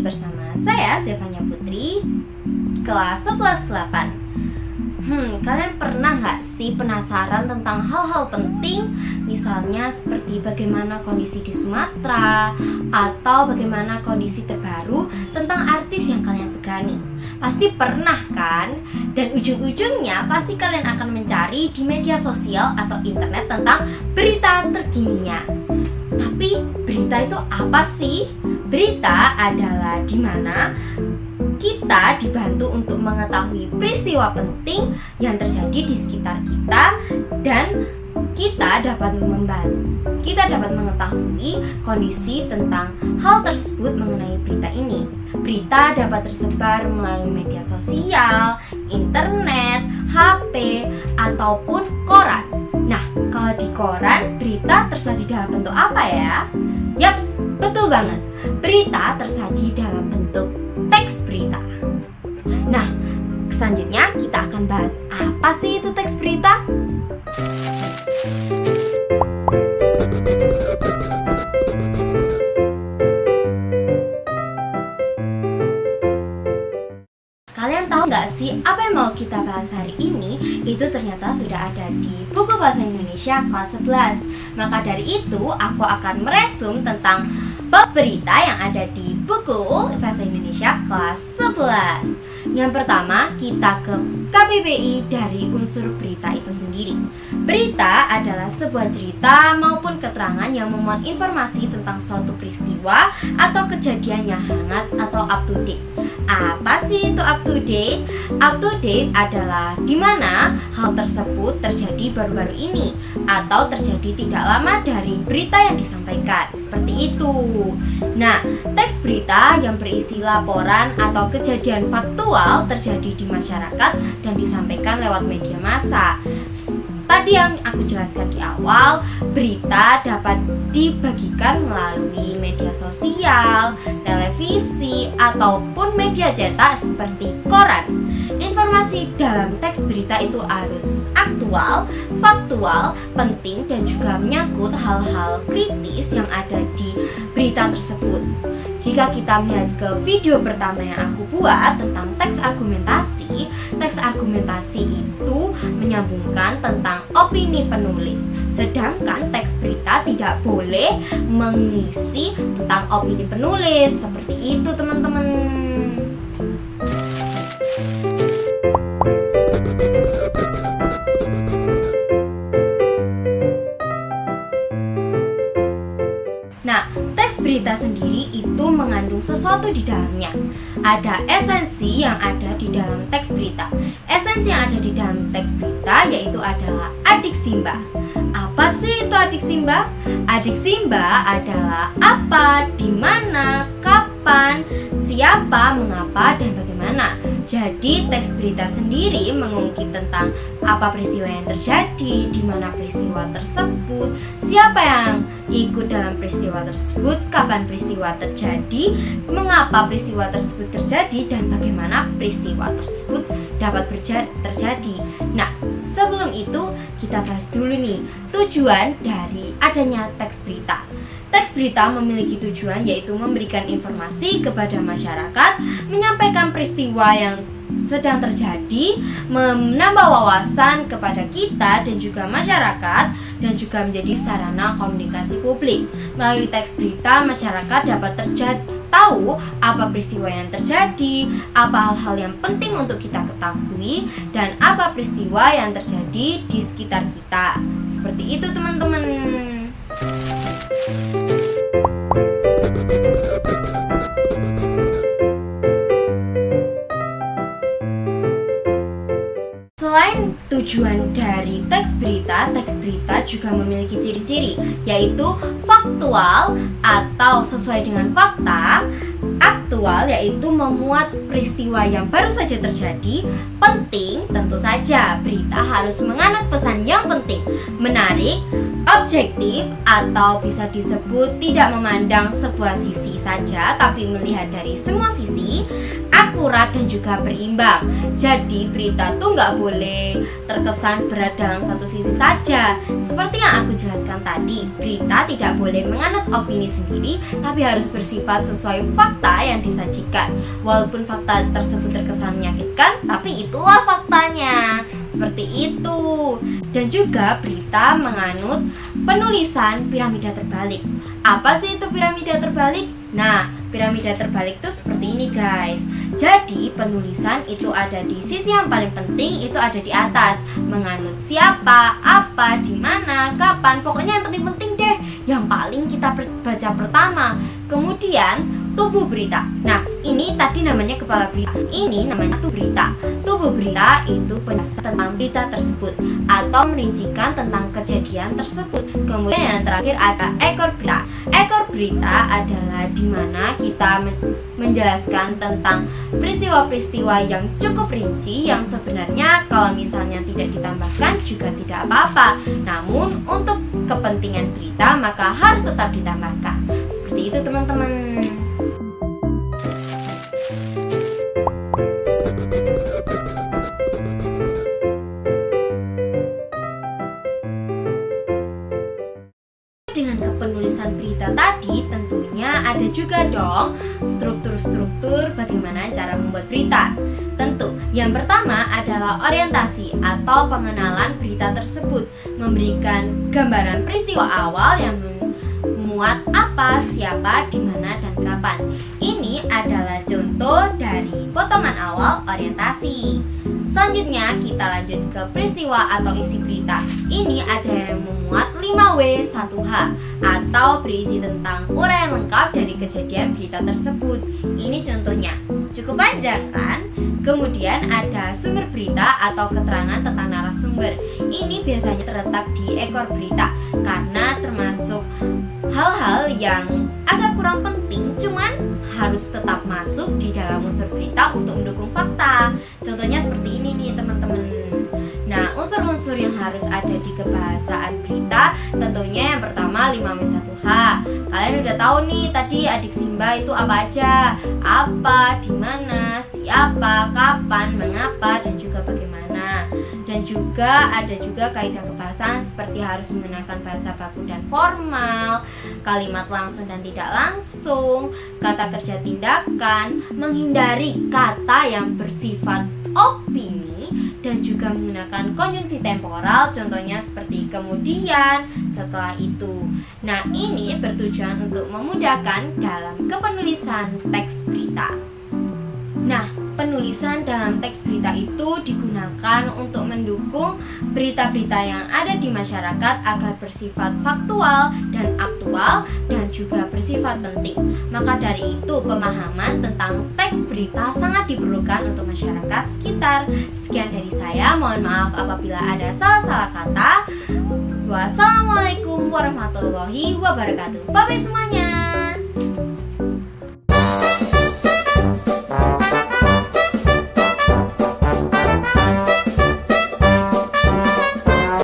bersama saya Zevanya Putri, kelas 11-8. Kalian pernah nggak sih penasaran tentang hal-hal penting? Misalnya seperti bagaimana kondisi di Sumatera, atau bagaimana kondisi terbaru tentang artis yang kalian segani. Pasti pernah kan? Dan ujung-ujungnya pasti kalian akan mencari di media sosial atau internet tentang berita terkininya. Tapi berita itu apa sih? Berita adalah di mana kita dibantu untuk mengetahui peristiwa penting yang terjadi di sekitar kita, dan kita dapat mengetahui kondisi tentang hal tersebut mengenai berita ini. Berita dapat tersebar melalui media sosial, internet, HP, ataupun koran. Nah, kalau di koran, berita tersaji dalam bentuk apa ya? Yaps, betul banget. Berita tersaji dalam bentuk teks berita. Nah, selanjutnya kita akan bahas apa sih itu teks berita? Kalian tahu nggak sih apa yang mau kita bahas hari ini? Itu ternyata sudah ada di buku Bahasa Indonesia kelas 11. Maka dari itu aku akan meresum tentang bab berita yang ada di buku Bahasa Indonesia kelas 11. Yang pertama, kita ke KBBI dari unsur berita itu sendiri. Berita adalah sebuah cerita maupun keterangan yang memuat informasi tentang suatu peristiwa atau kejadian yang hangat atau up to date. Apa sih itu up to date? Up to date adalah di mana hal tersebut terjadi baru-baru ini atau terjadi tidak lama dari berita yang disampaikan. Seperti itu. Nah, teks berita yang berisi laporan atau kejadian faktual terjadi di masyarakat dan disampaikan lewat media massa. Tadi yang aku jelaskan di awal, berita dapat dibagikan melalui media sosial, televisi, ataupun media cetak seperti koran. Informasi dalam teks berita itu harus aktual, faktual, penting, dan juga menyangkut hal-hal kritis yang ada di berita tersebut. Jika kita melihat ke video pertama yang aku buat tentang teks argumentasi itu menyambungkan tentang opini penulis. Sedangkan teks berita tidak boleh mengisi tentang opini penulis. Seperti itu, teman-teman. Nah, teks berita sendiri itu mengandung sesuatu di dalamnya. Ada esensi yang ada di dalam teks berita. Esensi yang ada di dalam teks berita yaitu adalah adiksimba. Apa sih itu adiksimba? Adiksimba adalah apa, di mana, kapan, siapa, mengapa, dan bagaimana. Jadi teks berita sendiri mengungkit tentang apa peristiwa yang terjadi, di mana peristiwa tersebut, siapa yang ikut dalam peristiwa tersebut, kapan peristiwa terjadi, mengapa peristiwa tersebut terjadi, dan bagaimana peristiwa tersebut dapat terjadi. Nah, sebelum itu kita bahas dulu nih tujuan dari adanya teks berita. Teks berita memiliki tujuan yaitu memberikan informasi kepada masyarakat, menyampaikan peristiwa yang sedang terjadi, menambah wawasan kepada kita dan juga masyarakat, dan juga menjadi sarana komunikasi publik. Melalui teks berita, masyarakat dapat tahu apa peristiwa yang terjadi, apa hal-hal yang penting untuk kita ketahui, dan apa peristiwa yang terjadi di sekitar kita. Seperti itu, teman-teman. Selain tujuan dari teks berita juga memiliki ciri-ciri, yaitu faktual atau sesuai dengan fakta, aktual yaitu memuat peristiwa yang baru saja terjadi, penting tentu saja berita harus menganut pesan yang penting, menarik, objektif atau bisa disebut tidak memandang sebuah sisi saja tapi melihat dari semua sisi, akurat dan juga berimbang. Jadi berita tuh nggak boleh terkesan berat dalam satu sisi saja. Seperti yang aku jelaskan tadi, berita tidak boleh menganut opini sendiri tapi harus bersifat sesuai fakta yang disajikan. Walaupun fakta tersebut terkesan menyakitkan, tapi itulah faktanya. Seperti itu. Dan juga berita menganut penulisan piramida terbalik. Apa sih itu piramida terbalik? Nah, piramida terbalik itu seperti ini guys. Jadi penulisan itu ada di sisi yang paling penting, itu ada di atas. Menganut siapa, apa, di mana, kapan, pokoknya yang penting-penting deh, yang paling kita baca pertama. Kemudian tubuh berita. Nah, ini tadi namanya kepala berita, ini namanya tubuh berita. Tubuh berita itu penjelasan tentang berita tersebut atau merincikan tentang kejadian tersebut. Kemudian yang terakhir ada ekor berita. Ekor berita adalah di mana kita menjelaskan tentang peristiwa-peristiwa yang cukup rinci, yang sebenarnya kalau misalnya tidak ditambahkan juga tidak apa-apa. Namun untuk kepentingan berita maka harus tetap ditambahkan. Seperti itu teman-teman. Dengan kepenulisan berita tadi tentunya ada juga dong struktur-struktur bagaimana cara membuat berita. Tentu yang pertama adalah orientasi atau pengenalan berita tersebut, memberikan gambaran peristiwa awal yang memuat apa, siapa, di mana, dan kapan. Ini adalah contoh dari potongan awal orientasi. Selanjutnya kita lanjut ke peristiwa atau isi berita. Ini ada yang memuat 5W1H atau berisi tentang uraian lengkap dari kejadian berita tersebut. Ini contohnya, cukup panjang kan? Kemudian ada sumber berita atau keterangan tentang narasumber. Ini biasanya terletak di ekor berita karena termasuk hal-hal yang agak kurang penting, cuman harus tetap masuk di dalam unsur berita untuk mendukung fakta. Contohnya seperti ini nih teman-teman. Nah, unsur-unsur yang harus ada di kebahasaan berita tentunya yang pertama 5W1H. Kalian udah tahu nih tadi adik Simba itu apa aja? Apa, di mana, siapa, kapan, mengapa, dan juga bagaimana. Dan juga ada juga kaidah kebahasaan seperti harus menggunakan bahasa baku dan formal, kalimat langsung dan tidak langsung, kata kerja tindakan, menghindari kata yang bersifat opini, dan juga menggunakan konjungsi temporal, contohnya seperti kemudian, setelah itu. Nah, ini bertujuan untuk memudahkan dalam kepenulisan teks berita. Nah, penulisan dalam teks berita itu digunakan untuk mendukung berita-berita yang ada di masyarakat agar bersifat faktual dan aktual dan juga bersifat penting. Maka dari itu pemahaman tentang teks berita sangat diperlukan untuk masyarakat sekitar. Sekian dari saya, mohon maaf apabila ada salah-salah kata. Wassalamualaikum warahmatullahi wabarakatuh. Bye-bye semuanya.